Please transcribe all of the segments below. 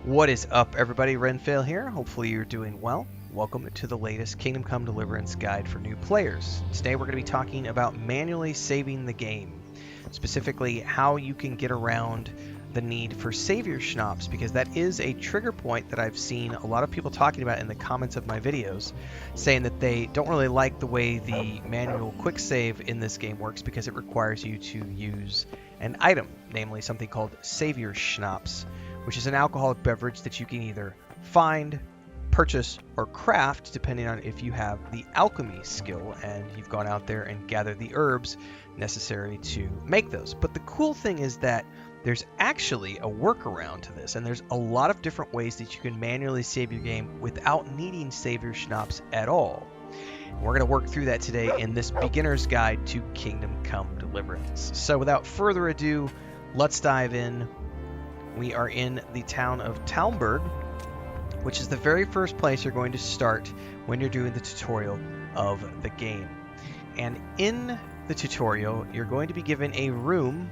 What is up, everybody? Renfail here. Hopefully you're doing well. Welcome to the latest Kingdom Come Deliverance guide for new players. Today we're going to be talking about manually saving the game, specifically how you can get around the need for savior schnapps, because that is a trigger point that I've seen a lot of people talking about in the comments of my videos, saying that they don't really like the way the manual quick save in this game works because it requires you to use an item, namely something called savior schnapps, which is an alcoholic beverage that you can either find, purchase, or craft depending on if you have the alchemy skill and you've gone out there and gathered the herbs necessary to make those. But the cool thing is that there's actually a workaround to this, and there's a lot of different ways that you can manually save your game without needing savior schnapps at all. We're going to work through that today in this beginner's guide to Kingdom Come Deliverance. So without further ado, let's dive in. We are in the town of Talmberg, which is the very first place you're going to start when you're doing the tutorial of the game. And in the tutorial, you're going to be given a room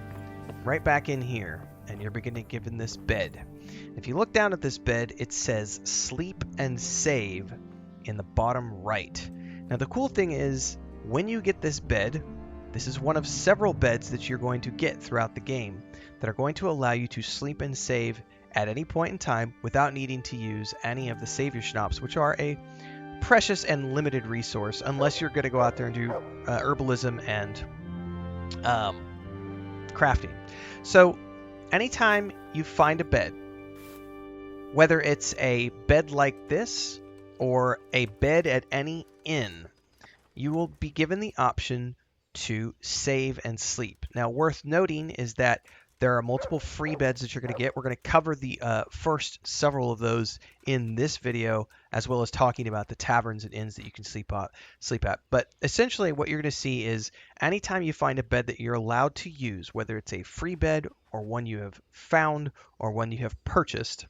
right back in here, and you're going to be given this bed. If you look down at this bed, it says sleep and save in the bottom right. Now the cool thing is, when you get this bed, this is one of several beds that you're going to get throughout the game that are going to allow you to sleep and save at any point in time without needing to use any of the savior schnapps, which are a precious and limited resource unless you're going to go out there and do herbalism and crafting. So anytime you find a bed, whether it's a bed like this or a bed at any inn, you will be given the option to save and sleep. Now, worth noting is that there are multiple free beds that you're going to get. We're going to cover the first several of those in this video, as well as talking about the taverns and inns that you can sleep at. But essentially what you're going to see is anytime you find a bed that you're allowed to use, whether it's a free bed or one you have found or one you have purchased,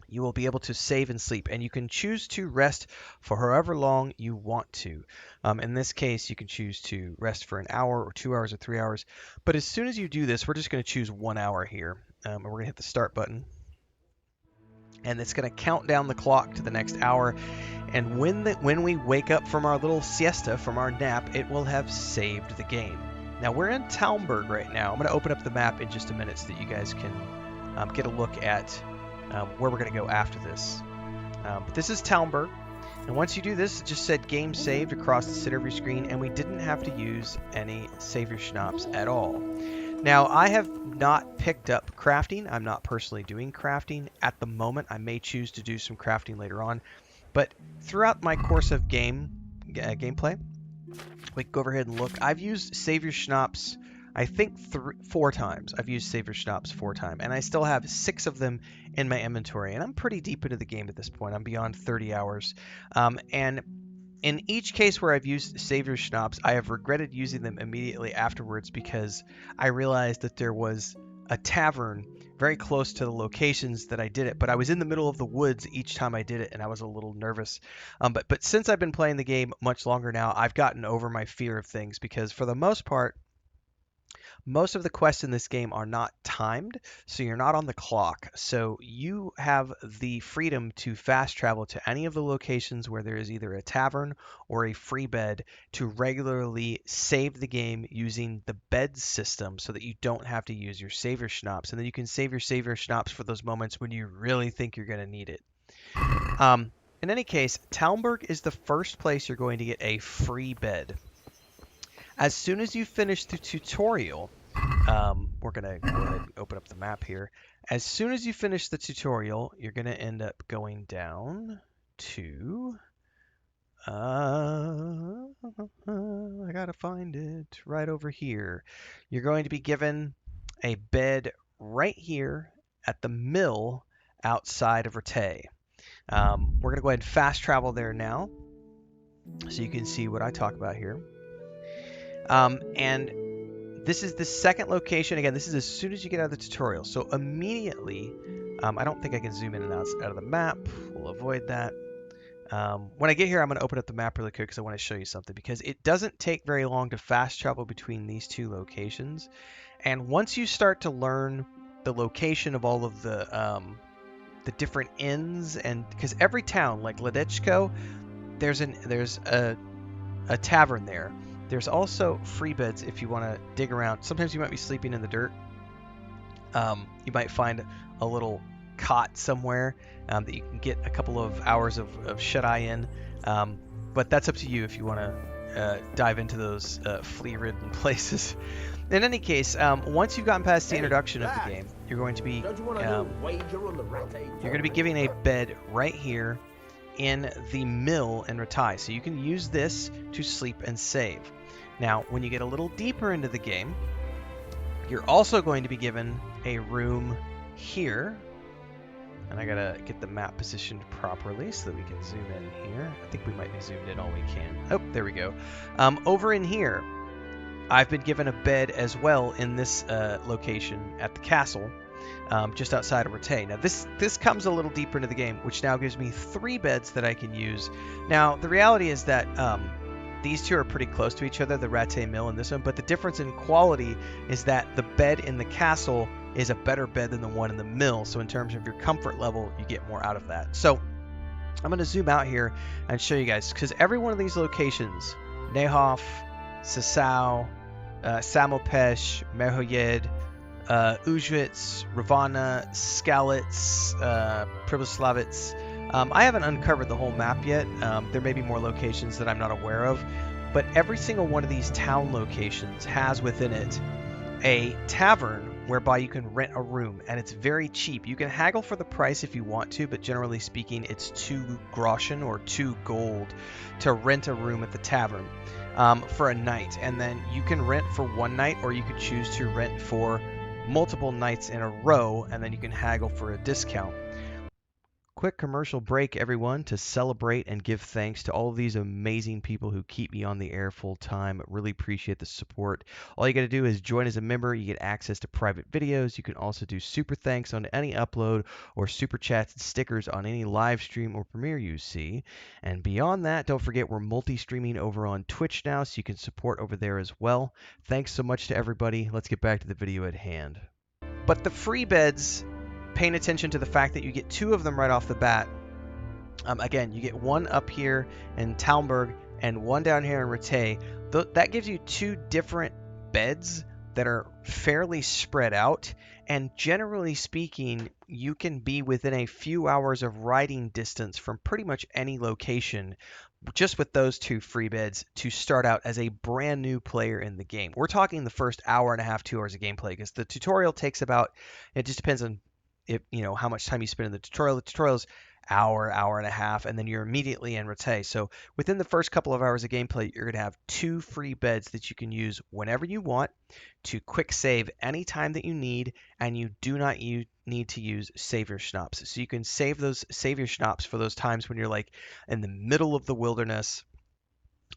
you will be able to save and sleep, and you can choose to rest for however long you want to. In this case, you can choose to rest for an hour or 2 hours or 3 hours. But as soon as you do this, we're just going to choose 1 hour here. And we're going to hit the start button. And it's going to count down the clock to the next hour. And when we wake up from our little siesta, from our nap, it will have saved the game. Now, we're in Talmberg right now. I'm going to open up the map in just a minute so that you guys can get a look at where we're going to go after this. But this is Talmberg. And once you do this, it just said game saved across the center of your screen, and we didn't have to use any savior schnapps at all. Now, I have not picked up crafting. I'm not personally doing crafting at the moment. I may choose to do some crafting later on. But throughout my course of gameplay, we can go over ahead and look. I've used savior schnapps, I think 4 times. I've used savior schnapps 4 times, and I still have 6 of them in my inventory, and I'm pretty deep into the game at this point. I'm beyond 30 hours. And in each case where I've used savior schnapps, I have regretted using them immediately afterwards because I realized that there was a tavern very close to the locations that I did it, but I was in the middle of the woods each time I did it, and I was a little nervous. But since I've been playing the game much longer now, I've gotten over my fear of things, because for the most part, most of the quests in this game are not timed, so you're not on the clock. So you have the freedom to fast travel to any of the locations where there is either a tavern or a free bed to regularly save the game using the bed system so that you don't have to use your savior schnapps. And then you can save your savior schnapps for those moments when you really think you're going to need it. In any case, Talmberg is the first place you're going to get a free bed. As soon as you finish the tutorial, we're going to go ahead and open up the map here. As soon as you finish the tutorial, you're going to end up going down to... I got to find it right over here. You're going to be given a bed right here at the mill outside of Rattay. We're going to go ahead and fast travel there now so you can see what I talk about here. And this is the second location. Again, this is as soon as you get out of the tutorial. So immediately, I don't think I can zoom in and out of the map. We'll avoid that. When I get here, I'm going to open up the map really quick because I want to show you something, because it doesn't take very long to fast travel between these 2 locations. And once you start to learn the location of all of the the different inns, and because every town, like Ledechko, there's a tavern there. There's also free beds if you want to dig around. Sometimes you might be sleeping in the dirt. You might find a little cot somewhere that you can get a couple of hours of shut-eye in. But that's up to you if you want to dive into those flea-ridden places. In any case, once you've gotten past the introduction of the game, you're going to be giving a bed right here in the mill in Rattay. So you can use this to sleep and save. Now, when you get a little deeper into the game, you're also going to be given a room here. And I gotta get the map positioned properly so that we can zoom in here. I think we might be zoomed in all we can. Oh, there we go. Over in here, I've been given a bed as well in this location at the castle, just outside of Rattay. Now this comes a little deeper into the game, which now gives me 3 beds that I can use. Now the reality is that these two are pretty close to each other, the Rattay Mill and this one, but the difference in quality is that the bed in the castle is a better bed than the one in the mill. So in terms of your comfort level, you get more out of that. So I'm going to zoom out here and show you guys, because every one of these locations, Nehof, Sasau, Samopesh, Merhoyed, Ujwitz, Ravana, Skalitz, Pribyslavitz. I haven't uncovered the whole map yet. There may be more locations that I'm not aware of, but every single one of these town locations has within it a tavern whereby you can rent a room, and it's very cheap. You can haggle for the price if you want to, but generally speaking, it's 2 groschen or 2 gold to rent a room at the tavern for a night. And then you can rent for 1 night, or you could choose to rent for multiple nights in a row, and then you can haggle for a discount. Quick commercial break, everyone, to celebrate and give thanks to all of these amazing people who keep me on the air full time. Really appreciate the support. All you got to do is join as a member. You get access to private videos. You can also do super thanks on any upload, or super chats and stickers on any live stream or premiere you see. And beyond that, don't forget we're multi-streaming over on Twitch now, so you can support over there as well. Thanks so much to everybody. Let's get back to the video at hand. But the free beds, paying attention to the fact that you get 2 of them right off the bat. Again, you get 1 up here in Talmberg and 1 down here in Rattay. That gives you 2 different beds that are fairly spread out, and generally speaking, you can be within a few hours of riding distance from pretty much any location just with those 2 free beds to start out as a brand new player in the game. We're talking the first hour and a half, 2 hours of gameplay, because the tutorial takes about, it just depends on how much time you spend in the tutorial. The tutorial's hour and a half, and then you're immediately in Rattay. So within the first couple of hours of gameplay, you're going to have 2 free beds that you can use whenever you want to quick save any time that you need, and you do not need to use savior schnapps. So you can save those savior schnapps for those times when you're like in the middle of the wilderness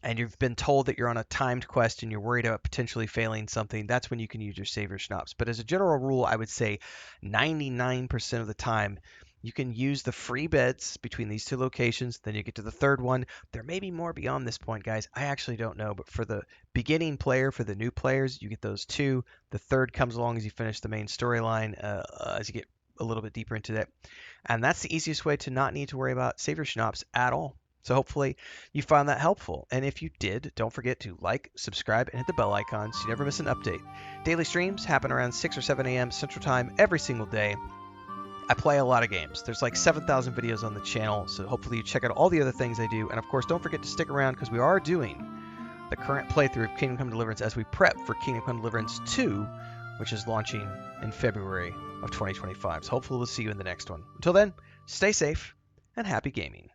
and you've been told that you're on a timed quest and you're worried about potentially failing something. That's when you can use your savior schnapps. But as a general rule, I would say 99% of the time you can use the free beds between these 2 locations. Then you get to the 3rd one. There may be more beyond this point, guys. I actually don't know. But for the beginning player, for the new players, you get those 2. The 3rd comes along as you finish the main storyline, as you get a little bit deeper into that. And that's the easiest way to not need to worry about savior schnapps at all. So hopefully you found that helpful. And if you did, don't forget to like, subscribe, and hit the bell icon so you never miss an update. Daily streams happen around 6 or 7 a.m. Central Time every single day. I play a lot of games. There's like 7,000 videos on the channel, so hopefully you check out all the other things I do. And of course, don't forget to stick around, because we are doing the current playthrough of Kingdom Come Deliverance as we prep for Kingdom Come Deliverance 2, which is launching in February of 2025. So hopefully we'll see you in the next one. Until then, stay safe and happy gaming.